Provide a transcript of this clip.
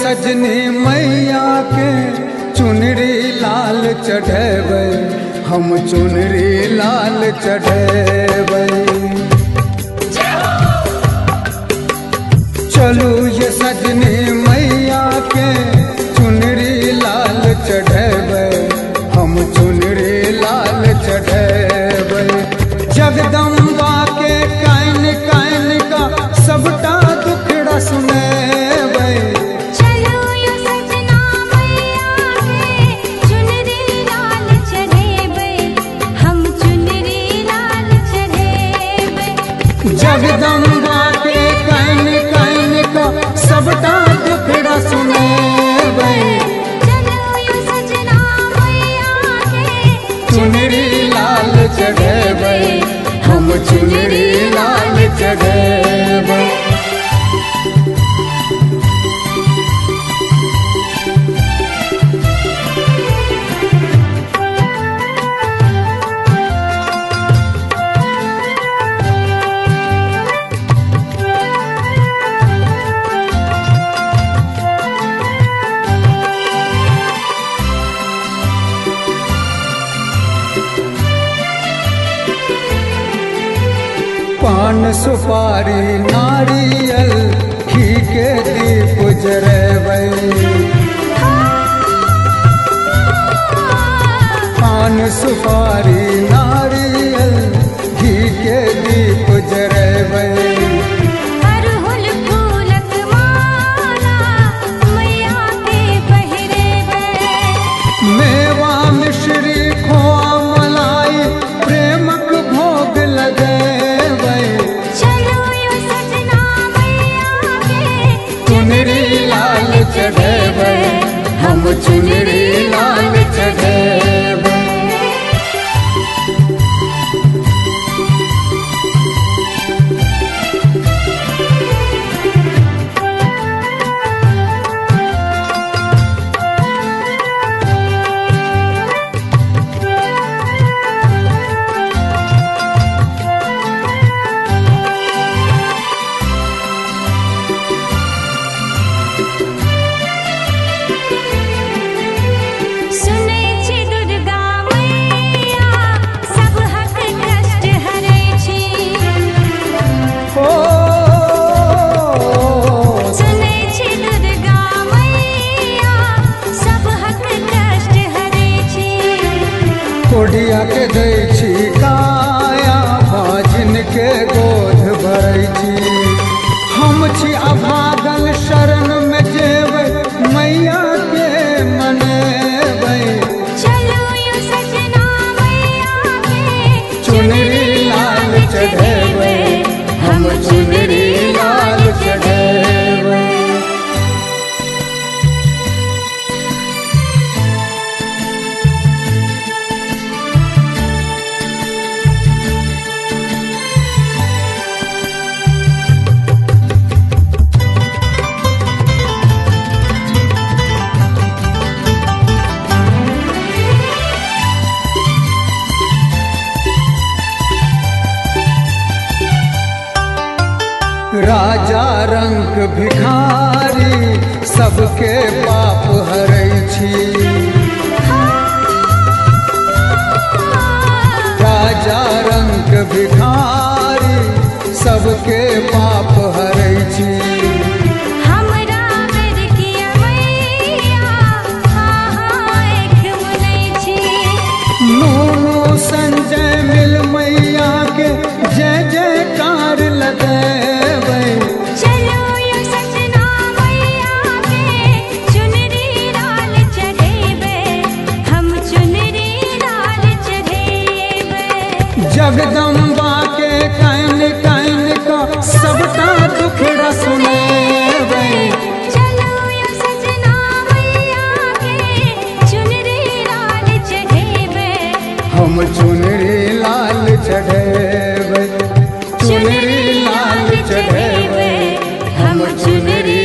सजनी मैया के चुनरी लाल चढ़ेबै, हम चुनरी लाल चढ़ेबै। चलू ये सजनी मैया के चुनरी लाल चढ़ेबै, हम चुनरी लाल चढ़ेबै। जगदम्बा के कान कान का सबटा दुखड़ा सुनेबै। चलो यो सजना मैया के चुनरी लाल चढ़ेबै, हम चुनरी लाल चढ़ेबै। जगदम्बा के कान कान का सबटा दुखड़ा सुनेबै। चलो यो सजना मैया के चुनरी लाल चढ़ेबै, हम चुनरी लाल चढ़ेबै। पान सुपारी नारियल घी के दीप जरेबै। पान सुपारी नारियल घी के दीप जरेबै। अरहुल फूलक माला मैया के पहिरेबै। मेवा मिश्री खोआ मलाई प्रेमक भोग लगेबै। चलो यो सजना मैया के चुनरी लाल चढ़ेबै, हम चुनरी लाल चढ़ेबै। सुनै छी दुर्गा मैया सब हक कष्ट हरै छी। ओ सुनै छी दुर्गा मैया सब हक कष्ट हरै छी। कोढ़िया के दै छी काया, भाजिन के गोद भरै छी। हम छी अभागल शरण में जेबै, मैया के मनेबै। चलो यो सजना मैया के चुनरी लाल चढ़ेबै, हम चुनरी लाल चढ़ेबै। राजा रंक भिखारी सबके पाप हरै छी। राजा रंक भिखारी सबके पाप हरै छी। हमरा बेर किया मैया आँख मुनै छी। नूनू संजय मिल मैया के जय जयकार लगेबै। चलो यो सजना मैया के चुनरी लाल चढ़ेबै, हम चुनरी लाल चढ़ेबै। जगदम्बा के कान कान का सबटा दुखड़ा सुनेबै। चलो यो सजना मैया के चुनरी लाल चढ़ेबै, हम चुनरी लाल चढ़ेबै। चुनरी लाल चढ़ेबै, हम चुनरी